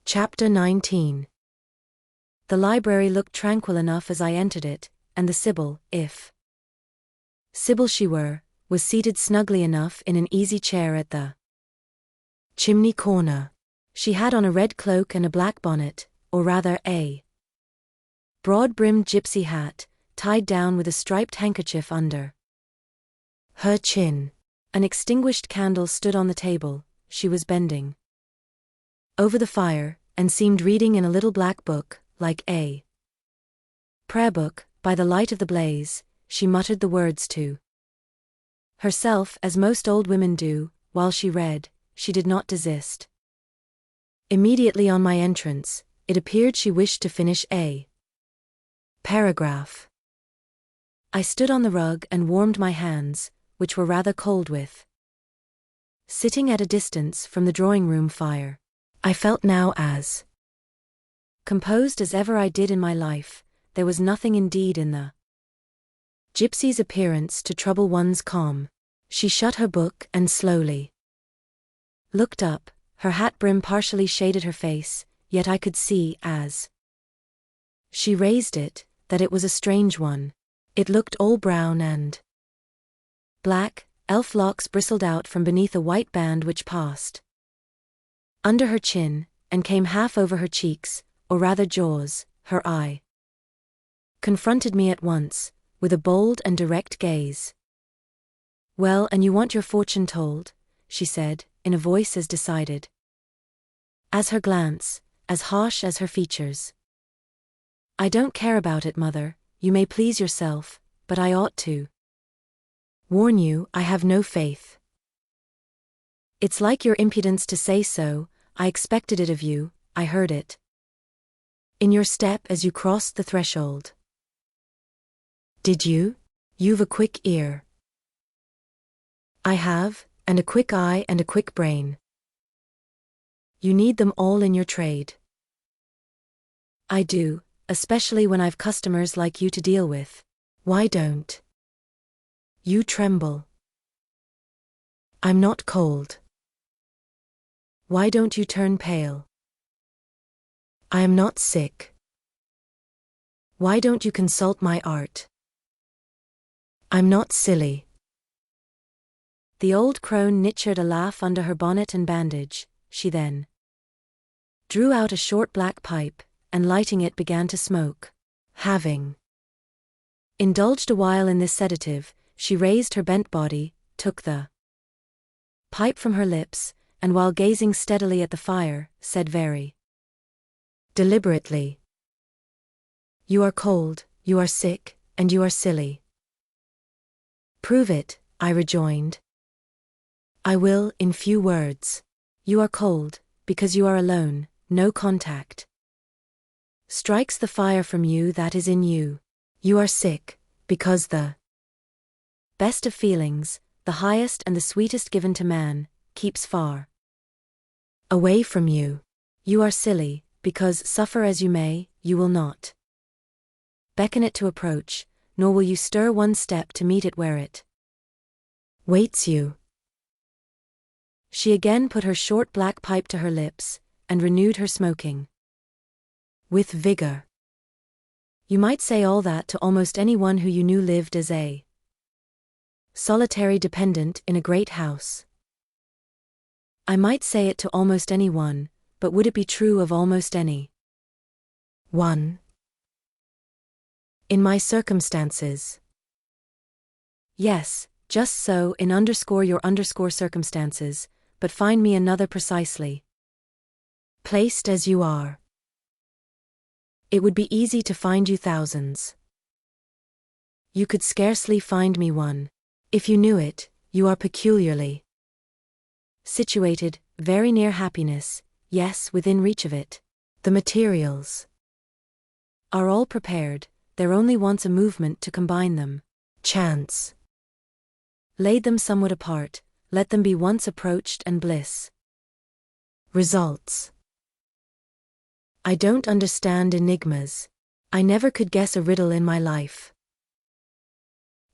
Chapter 19. The library looked tranquil enough as I entered it, and the Sibyl, if Sibyl she were, was seated snugly enough in an easy chair at the chimney corner. She had on a red cloak and a black bonnet, or rather a broad-brimmed gypsy hat, tied down with a striped handkerchief under her chin. An extinguished candle stood on the table. She was bending over the fire, and seemed reading in a little black book, like a prayer book. By the light of the blaze, she muttered the words to herself, as most old women do. While she read, she did not desist. Immediately on my entrance, it appeared she wished to finish a paragraph. I stood on the rug and warmed my hands, which were rather cold with sitting at a distance from the drawing-room fire. I felt now as composed as ever I did in my life. There was nothing indeed in the gypsy's appearance to trouble one's calm. She shut her book and slowly looked up. Her hat brim partially shaded her face, yet I could see, as she raised it, that it was a strange one. It looked all brown and black. Elf locks bristled out from beneath a white band which passed under her chin, and came half over her cheeks, or rather jaws. Her eye confronted me at once, with a bold and direct gaze. "Well, and you want your fortune told?" she said, in a voice as decided as her glance, as harsh as her features. "I don't care about it, mother. You may please yourself, but I ought to warn you, I have no faith." "It's like your impudence to say so. I expected it of you. I heard it in your step as you crossed the threshold." "Did you? You've a quick ear." "I have, and a quick eye and a quick brain." "You need them all in your trade." "I do, especially when I've customers like you to deal with." "Why don't you tremble?" "I'm not cold." "Why don't you turn pale?" "I am not sick." "Why don't you consult my art?" "I'm not silly." The old crone nitchered a laugh under her bonnet and bandage. She then drew out a short black pipe, and lighting it began to smoke. Having indulged a while in this sedative, she raised her bent body, took the pipe from her lips, and while gazing steadily at the fire, said very deliberately, "You are cold, you are sick, and you are silly." "Prove it," I rejoined. "I will, in few words. You are cold, because you are alone, no contact strikes the fire from you that is in you. You are sick, because the best of feelings, the highest and the sweetest given to man, keeps far away from you. You are silly, because, suffer as you may, you will not beckon it to approach, nor will you stir one step to meet it where it waits you." She again put her short black pipe to her lips, and renewed her smoking with vigor. "You might say all that to almost any one who you knew lived as a solitary dependent in a great house." "I might say it to almost any one, but would it be true of almost any one in my circumstances?" "Yes, just so, in your circumstances, but find me another precisely placed as you are." "It would be easy to find you thousands." "You could scarcely find me one. If you knew it, you are peculiarly situated, very near happiness, yes, within reach of it. The materials are all prepared, there only wants a movement to combine them. Chance laid them somewhat apart, let them be once approached and bliss results. I don't understand enigmas. I never could guess a riddle in my life.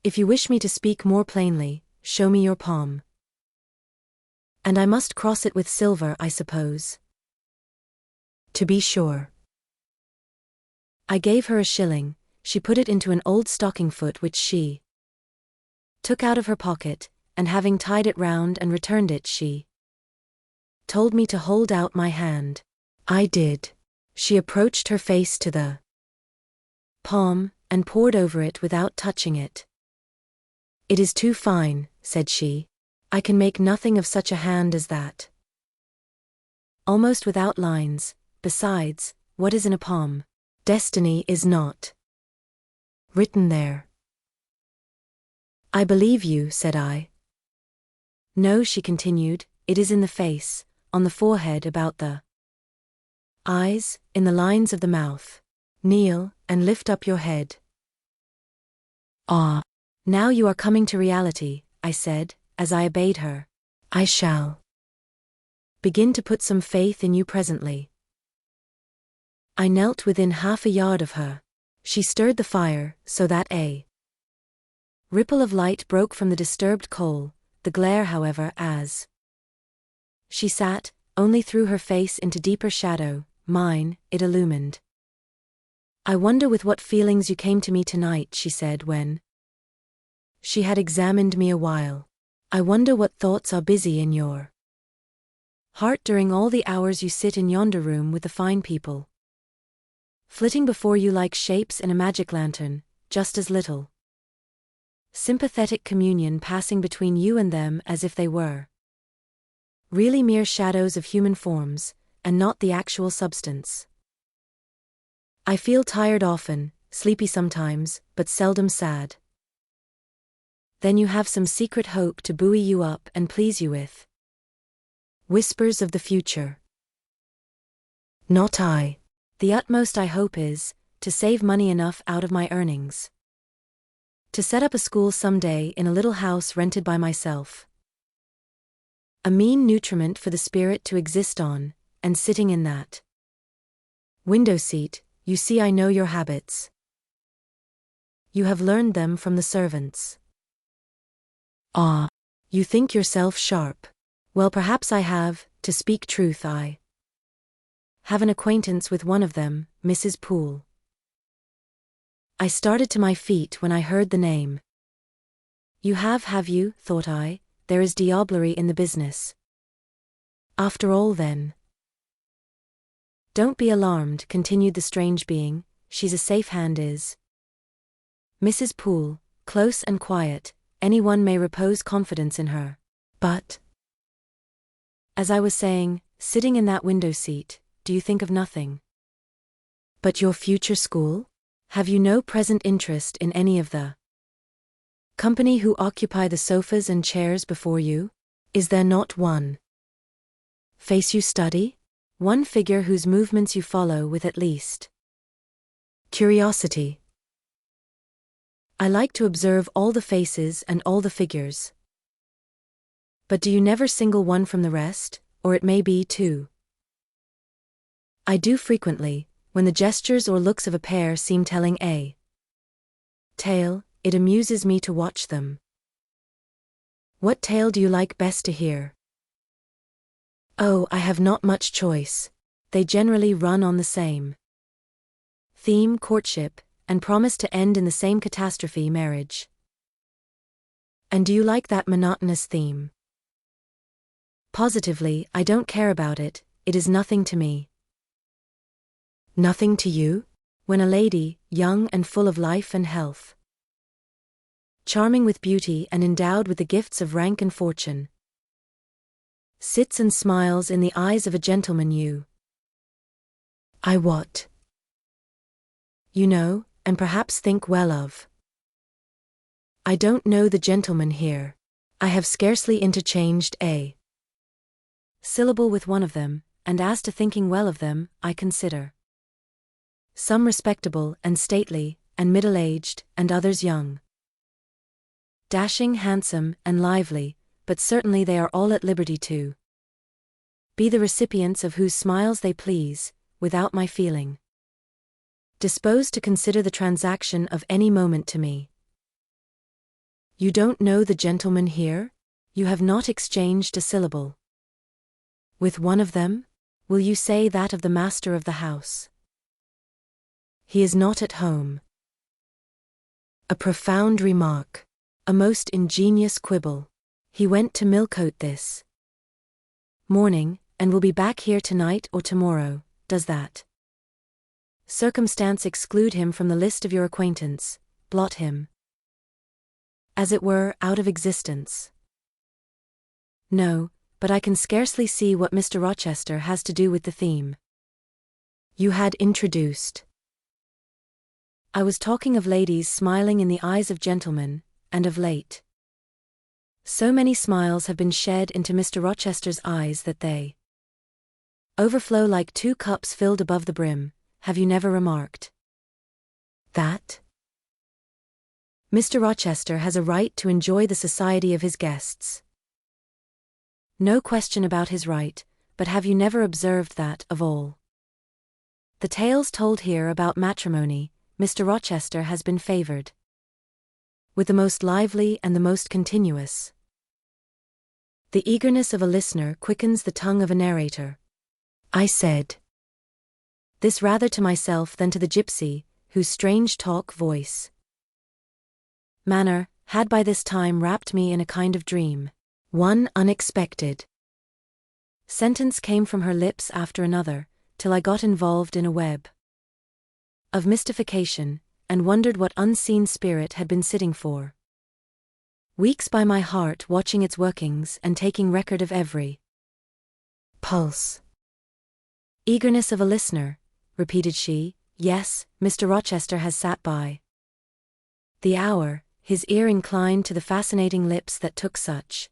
If you wish me to speak more plainly, show me your palm. And I must cross it with silver, I suppose." To be sure. I gave her a shilling. She put it into an old stocking foot which she took out of her pocket, and having tied it round and returned it, she told me to hold out my hand. I did. She approached her face to the palm, and pored over it without touching it. It is too fine, said she. I can make nothing of such a hand as that. Almost without lines. Besides, what is in a palm? Destiny is not written there. I believe you, said I. No, she continued, it is in the face, on the forehead, about the eyes, in the lines of the mouth. Kneel, and lift up your head. Ah, now you are coming to reality, I said, as I obeyed her. I shall begin to put some faith in you presently. I knelt within half a yard of her. She stirred the fire, so that a ripple of light broke from the disturbed coal, the glare, however, as she sat, only threw her face into deeper shadow. Mine, it illumined. I wonder with what feelings you came to me tonight, she said when she had examined me a while. I wonder what thoughts are busy in your heart during all the hours you sit in yonder room with the fine people, flitting before you like shapes in a magic lantern, just as little sympathetic communion passing between you and them as if they were really mere shadows of human forms, and not the actual substance. I feel tired often, sleepy sometimes, but seldom sad. Then you have some secret hope to buoy you up and please you with. Whispers of the future. Not I. The utmost I hope is, to save money enough out of my earnings to set up a school some day in a little house rented by myself. A mean nutriment for the spirit to exist on, and sitting in that window seat. You see, I know your habits. You have learned them from the servants. Ah, you think yourself sharp. Well, perhaps I have. To speak truth, I have an acquaintance with one of them, Mrs. Poole. I started to my feet when I heard the name. You have you, thought I, there is diablerie in the business. After all, then. Don't be alarmed, continued the strange being, she's a safe hand, is Mrs. Poole, close and quiet, anyone may repose confidence in her. But, as I was saying, sitting in that window seat, do you think of nothing but your future school? Have you no present interest in any of the company who occupy the sofas and chairs before you? Is there not one face you study? One figure whose movements you follow with at least curiosity? I like to observe all the faces and all the figures. But do you never single one from the rest, or it may be two? I do frequently, when the gestures or looks of a pair seem telling a tale. It amuses me to watch them. What tale do you like best to hear? Oh, I have not much choice. They generally run on the same theme, courtship, and promise to end in the same catastrophe, marriage. And do you like that monotonous theme? Positively, I don't care about it, it is nothing to me. Nothing to you? When a lady, young and full of life and health, charming with beauty and endowed with the gifts of rank and fortune, sits and smiles in the eyes of a gentleman you what? You know, and perhaps think well of. I don't know the gentleman here. I have scarcely interchanged a syllable with one of them, and as to thinking well of them, I consider some respectable and stately, and middle-aged, and others young, dashing, handsome, and lively, but certainly they are all at liberty to be the recipients of whose smiles they please, without my feeling disposed to consider the transaction of any moment to me. You don't know the gentleman here? You have not exchanged a syllable with one of them? Will you say that of the master of the house? He is not at home. A profound remark. A most ingenious quibble. He went to Millcote this morning, and will be back here tonight or tomorrow. Does that circumstance exclude him from the list of your acquaintance, blot him, as it were, out of existence? No, but I can scarcely see what Mr. Rochester has to do with the theme you had introduced. I was talking of ladies smiling in the eyes of gentlemen, and of late so many smiles have been shed into Mr. Rochester's eyes that they overflow like two cups filled above the brim. Have you never remarked that? Mr. Rochester has a right to enjoy the society of his guests. No question about his right, but have you never observed that, of all the tales told here about matrimony, Mr. Rochester has been favored with the most lively and the most continuous? The eagerness of a listener quickens the tongue of a narrator. I said this rather to myself than to the gypsy, whose strange talk, voice, manner, had by this time wrapped me in a kind of dream. One unexpected sentence came from her lips after another, till I got involved in a web of mystification, and wondered what unseen spirit had been sitting for weeks by my heart, watching its workings and taking record of every pulse. Eagerness of a listener, repeated she. Yes, Mr. Rochester has sat by the hour, his ear inclined to the fascinating lips that took such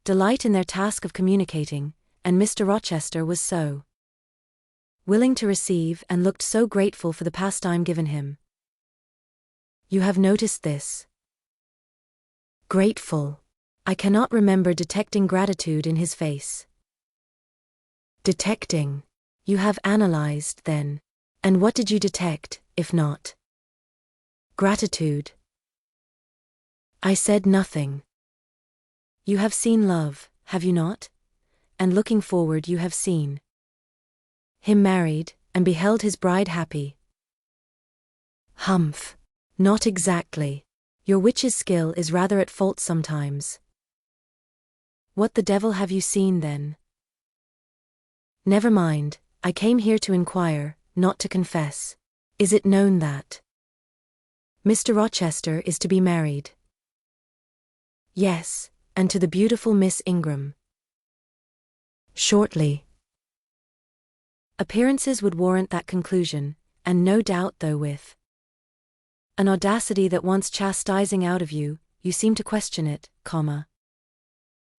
delight in their task of communicating, and Mr. Rochester was so willing to receive and looked so grateful for the pastime given him. You have noticed this? Grateful. I cannot remember detecting gratitude in his face. Detecting. You have analyzed, then. And what did you detect, if not gratitude? I said nothing. You have seen love, have you not? And looking forward you have seen him married, and beheld his bride happy. Humph. Not exactly. Your witch's skill is rather at fault sometimes. What the devil have you seen, then? Never mind, I came here to inquire, not to confess. Is it known that Mr. Rochester is to be married? Yes, and to the beautiful Miss Ingram. Shortly. Appearances would warrant that conclusion, and no doubt, though with an audacity that wants chastising out of you, you seem to question it,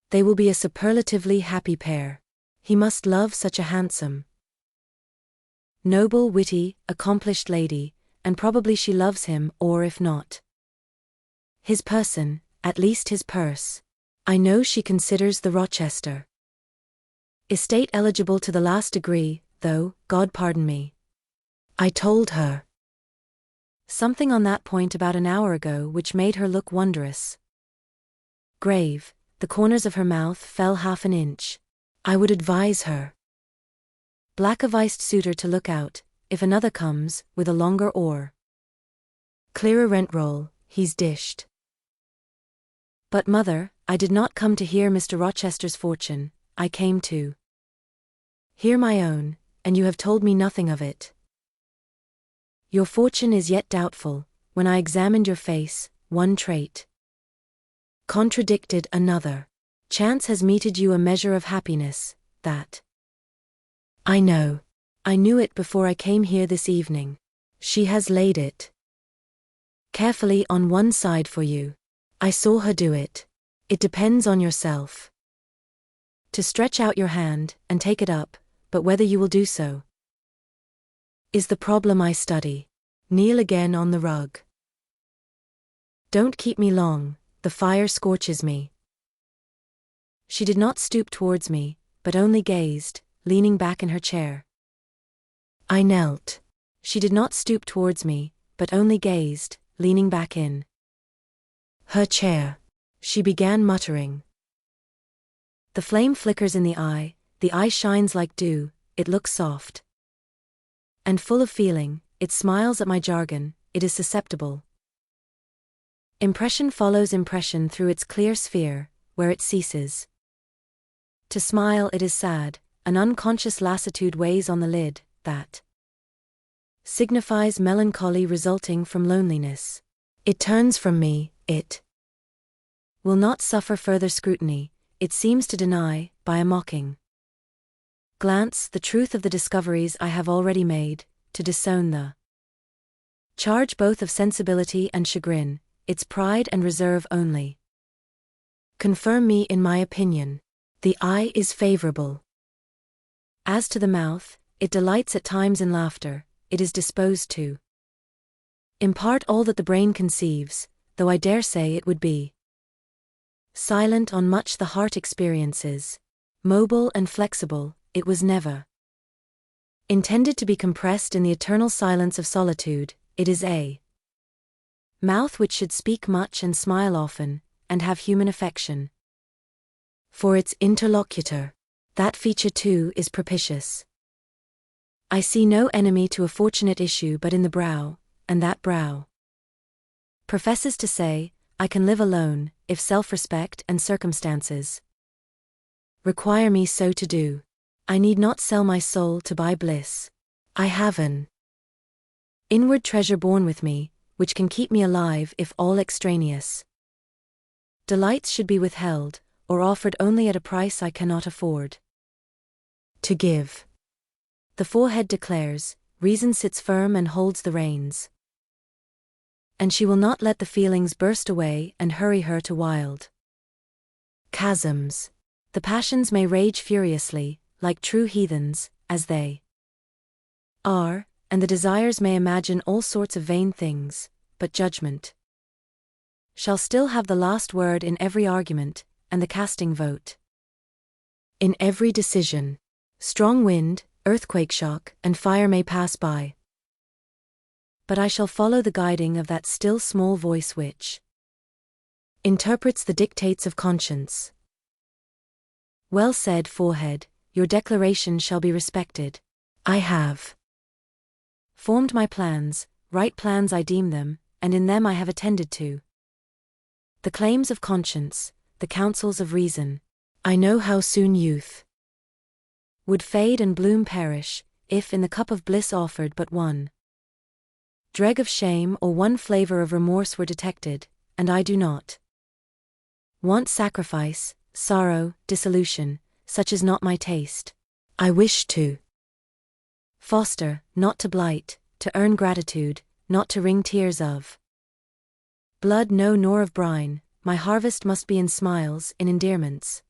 They will be a superlatively happy pair. He must love such a handsome, noble, witty, accomplished lady, and probably she loves him, or if not his person, at least his purse. I know she considers the Rochester estate eligible to the last degree, though, God pardon me, I told her something on that point about an hour ago which made her look wondrous grave. The corners of her mouth fell half an inch. I would advise her black-aviced suitor to look out, if another comes, with a longer or clearer rent roll, he's dished. But mother, I did not come to hear Mr. Rochester's fortune, I came to hear my own, and you have told me nothing of it. Your fortune is yet doubtful. When I examined your face, one trait contradicted another. Chance has meted you a measure of happiness, that I know. I knew it before I came here this evening. She has laid it carefully on one side for you. I saw her do it. It depends on yourself to stretch out your hand and take it up, but whether you will do so is the problem I study. Kneel again on the rug. Don't keep me long, the fire scorches me. She did not stoop towards me, but only gazed, leaning back in her chair. I knelt. She did not stoop towards me, but only gazed, leaning back in her chair. She began muttering. The flame flickers in the eye, the eye shines like dew, it looks soft and full of feeling, it smiles at my jargon, it is susceptible. Impression follows impression through its clear sphere, where it ceases to smile it is sad, an unconscious lassitude weighs on the lid, that signifies melancholy resulting from loneliness. It turns from me, it will not suffer further scrutiny, it seems to deny, by a mocking glance, the truth of the discoveries I have already made, to disown the charge both of sensibility and chagrin, its pride and reserve only confirm me in my opinion. The eye is favorable. As to the mouth, it delights at times in laughter, it is disposed to impart all that the brain conceives, though I dare say it would be silent on much the heart experiences. Mobile and flexible, it was never intended to be compressed in the eternal silence of solitude, it is a mouth which should speak much and smile often, and have human affection for its interlocutor. That feature too is propitious. I see no enemy to a fortunate issue but in the brow, and that brow professes to say, I can live alone, if self-respect and circumstances require me so to do. I need not sell my soul to buy bliss. I have an inward treasure born with me, which can keep me alive if all extraneous delights should be withheld, or offered only at a price I cannot afford to give. The forehead declares, reason sits firm and holds the reins, and she will not let the feelings burst away and hurry her to wild chasms. The passions may rage furiously, like true heathens, as they are, and the desires may imagine all sorts of vain things, but judgment shall still have the last word in every argument, and the casting vote in every decision. Strong wind, earthquake shock, and fire may pass by, but I shall follow the guiding of that still small voice which interprets the dictates of conscience. Well said, forehead, your declaration shall be respected. I have formed my plans, right plans I deem them, and in them I have attended to the claims of conscience, the counsels of reason. I know how soon youth would fade and bloom perish, if in the cup of bliss offered but one dreg of shame or one flavor of remorse were detected, and I do not want sacrifice, sorrow, dissolution, such is not my taste. I wish to foster, not to blight, to earn gratitude, not to wring tears of blood no nor of brine, my harvest must be in smiles, in endearments,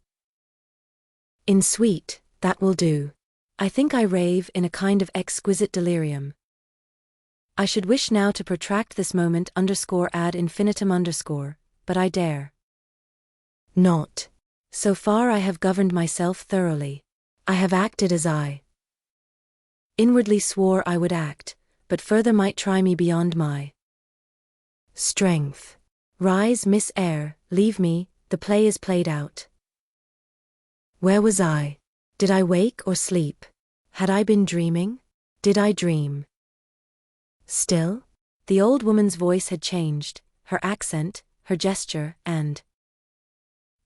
in sweet, that will do. I think I rave in a kind of exquisite delirium. I should wish now to protract this moment _ad infinitum _, but I dare not. So far I have governed myself thoroughly. I have acted as I inwardly swore I would act, but further might try me beyond my strength. Rise, Miss Eyre, leave me, the play is played out. Where was I? Did I wake or sleep? Had I been dreaming? Did I dream still? The old woman's voice had changed, her accent, her gesture, and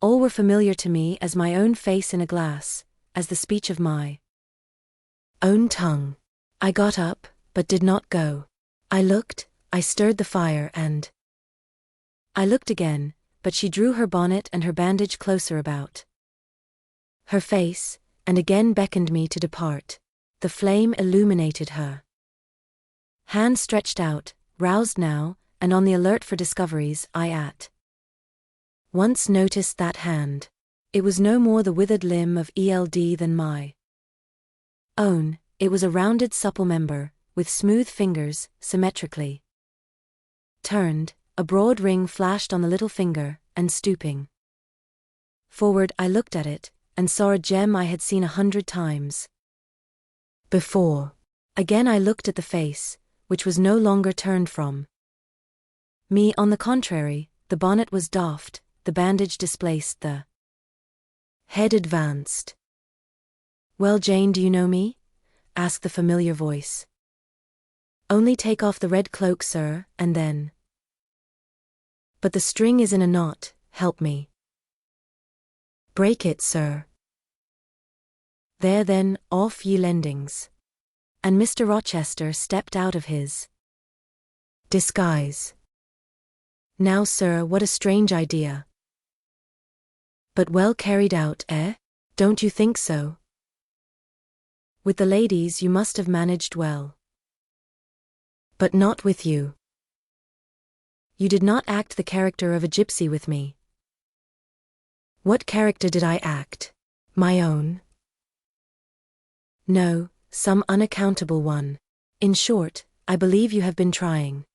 all were familiar to me as my own face in a glass, as the speech of my own tongue. I got up, but did not go. I looked, I stirred the fire, and I looked again, but she drew her bonnet and her bandage closer about her face, and again beckoned me to depart. The flame illuminated her hand stretched out, roused now, and on the alert for discoveries. I at once noticed that hand. It was no more the withered limb of Eld than my own, it was a rounded supple member, with smooth fingers, symmetrically turned, a broad ring flashed on the little finger, and stooping forward I looked at it, and saw a gem I had seen 100 times before. Again I looked at the face, which was no longer turned from me. On the contrary, the bonnet was doffed, the bandage displaced, the head advanced. Well, Jane, do you know me? Asked the familiar voice. Only take off the red cloak, sir, and then. But the string is in a knot, help me. Break it, sir. There then, off ye lendings. And Mr. Rochester stepped out of his disguise. Now, sir, what a strange idea. But well carried out, eh? Don't you think so? With the ladies you must have managed well. But not with you. You did not act the character of a gypsy with me. What character did I act? My own? No, some unaccountable one. In short, I believe you have been trying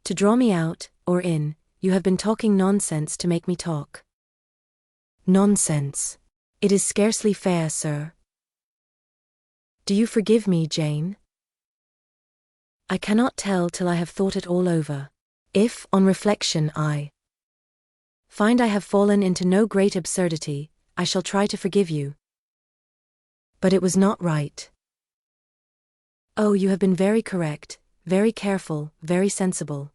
to draw me out, or in, you have been talking nonsense to make me talk. Nonsense. It is scarcely fair, sir. Do you forgive me, Jane? I cannot tell till I have thought it all over. If, on reflection, I find I have fallen into no great absurdity, I shall try to forgive you. But it was not right. Oh, you have been very correct, very careful, very sensible.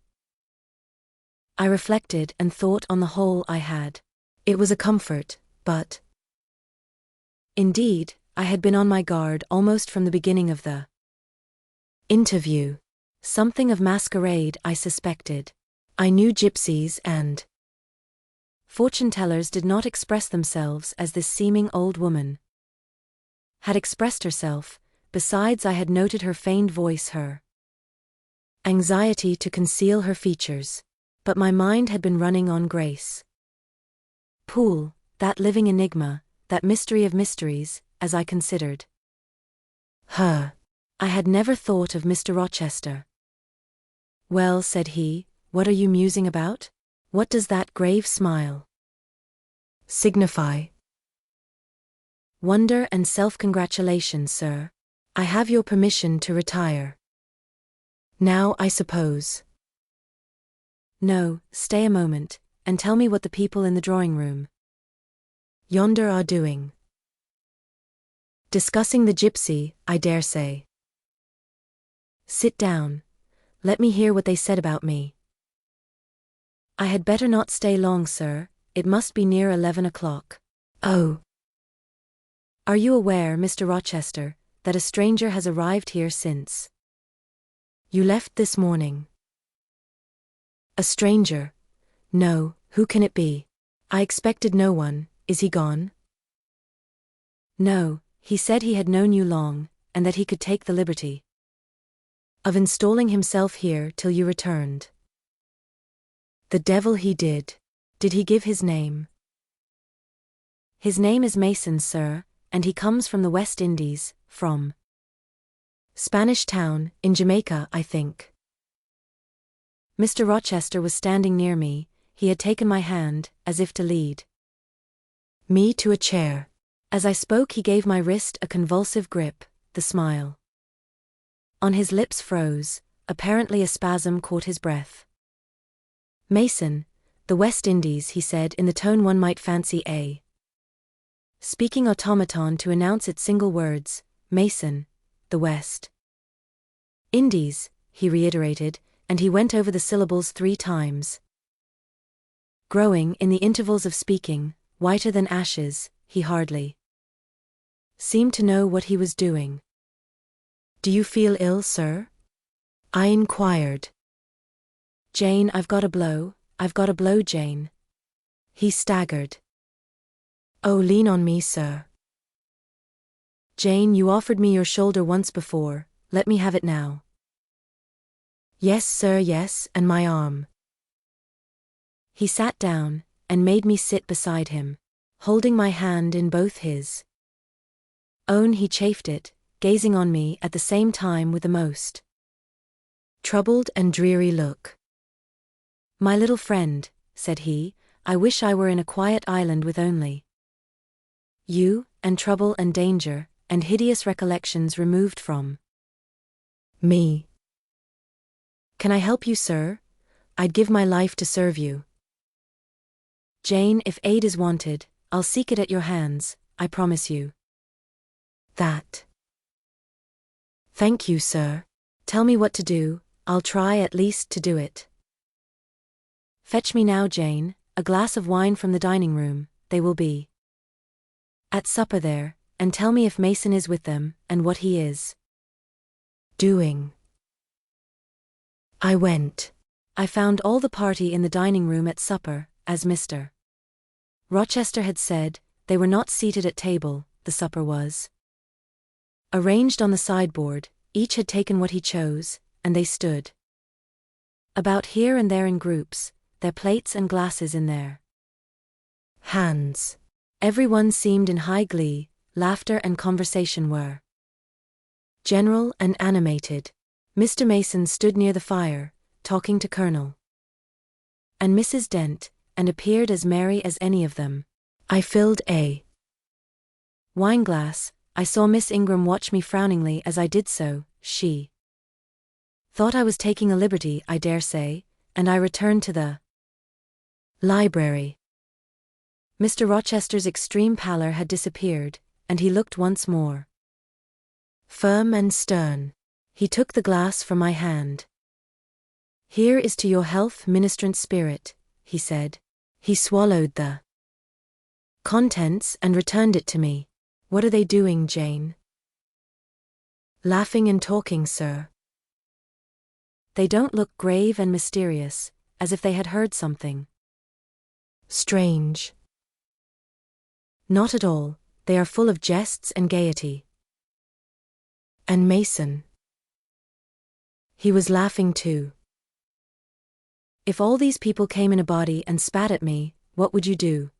I reflected and thought on the whole I had. It was a comfort, but indeed, I had been on my guard almost from the beginning of the interview. Something of masquerade, I suspected. I knew gypsies and fortune-tellers did not express themselves as this seeming old woman had expressed herself. Besides, I had noted her feigned voice, her anxiety to conceal her features. But my mind had been running on Grace Poole, that living enigma, that mystery of mysteries, as I considered her. I had never thought of Mr. Rochester. Well, said he, what are you musing about? What does that grave smile signify? Wonder and self-congratulation, sir. I have your permission to retire now, I suppose. No, stay a moment, and tell me what the people in the drawing-room yonder are doing. Discussing the gypsy, I dare say. Sit down. Let me hear what they said about me. I had better not stay long, sir. It must be near 11 o'clock. Oh. Are you aware, Mr. Rochester, that a stranger has arrived here since you left this morning? A stranger? No, who can it be? I expected no one. Is he gone? No, he said he had known you long, and that he could take the liberty of installing himself here till you returned. The devil he did. Did he give his name? His name is Mason, sir, and he comes from the West Indies, from Spanish Town, in Jamaica, I think. Mr. Rochester was standing near me. He had taken my hand, as if to lead me to a chair. As I spoke he gave my wrist a convulsive grip. The smile on his lips froze. Apparently a spasm caught his breath. Mason, the West Indies, he said in the tone one might fancy a speaking automaton to announce its single words. Mason, the West Indies, he reiterated, and he went over the syllables 3 times. Growing, in the intervals of speaking, whiter than ashes, he hardly seemed to know what he was doing. Do you feel ill, sir? I inquired. Jane, I've got a blow, Jane. He staggered. Oh, lean on me, sir. Jane, you offered me your shoulder once before, let me have it now. Yes, sir, yes, and my arm. He sat down, and made me sit beside him, holding my hand in both his own. He chafed it, gazing on me at the same time with a most troubled and dreary look. My little friend, said he, I wish I were in a quiet island with only you, and trouble and danger, and hideous recollections removed from me. Can I help you, sir? I'd give my life to serve you. Jane, if aid is wanted, I'll seek it at your hands, I promise you. That. Thank you, sir. Tell me what to do, I'll try at least to do it. Fetch me now, Jane, a glass of wine from the dining room, they will be at supper there, and tell me if Mason is with them, and what he is doing. I went. I found all the party in the dining room at supper, as Mr. Rochester had said. They were not seated at table, the supper was arranged on the sideboard, each had taken what he chose, and they stood about here and there in groups, their plates and glasses in their hands. Everyone seemed in high glee, laughter and conversation were general and animated. Mr. Mason stood near the fire, talking to Colonel and Mrs. Dent, and appeared as merry as any of them. I filled a wineglass. I saw Miss Ingram watch me frowningly as I did so. She thought I was taking a liberty, I dare say, and I returned to the library. Mr. Rochester's extreme pallor had disappeared, and he looked once more firm and stern. He took the glass from my hand. Here is to your health, ministrant spirit, he said. He swallowed the contents and returned it to me. What are they doing, Jane? Laughing and talking, sir. They don't look grave and mysterious, as if they had heard something strange. Not at all, they are full of jests and gaiety. And Mason. He was laughing too. If all these people came in a body and spat at me, what would you do,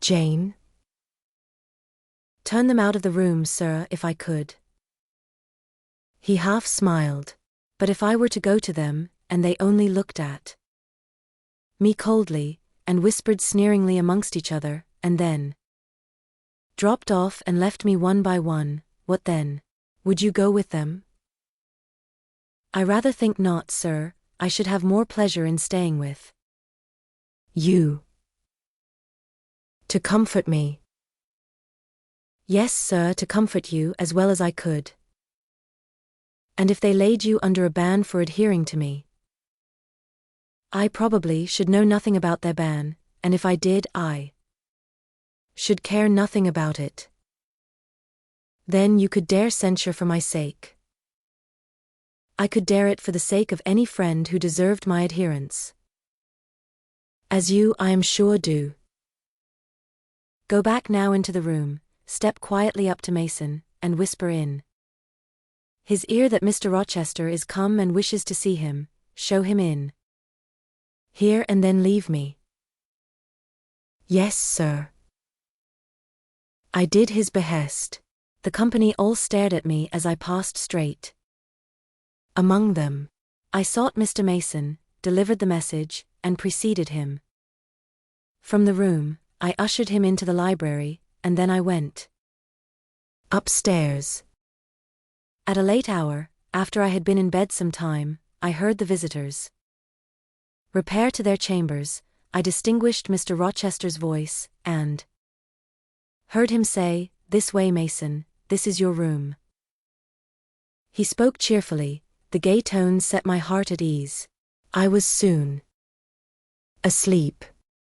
Jane? Turn them out of the room, sir, if I could. He half smiled. But if I were to go to them, and they only looked at me coldly, and whispered sneeringly amongst each other, and then dropped off and left me one by one, what then? Would you go with them? I rather think not, sir. I should have more pleasure in staying with you. To comfort me. Yes, sir, to comfort you as well as I could. And if they laid you under a ban for adhering to me, I probably should know nothing about their ban, and if I did, I should care nothing about it. Then you could dare censure for my sake. I could dare it for the sake of any friend who deserved my adherence. As you, I am sure, do. Go back now into the room, step quietly up to Mason, and whisper in his ear that Mr. Rochester is come and wishes to see him. Show him in here and then leave me. Yes, sir. I did his behest. The company all stared at me as I passed straight among them. I sought Mr. Mason, delivered the message, and preceded him from the room. I ushered him into the library, and then I went upstairs. At a late hour, after I had been in bed some time, I heard the visitors repair to their chambers. I distinguished Mr. Rochester's voice, and heard him say, "This way, Mason, this is your room." He spoke cheerfully, the gay tones set my heart at ease. I was soon asleep.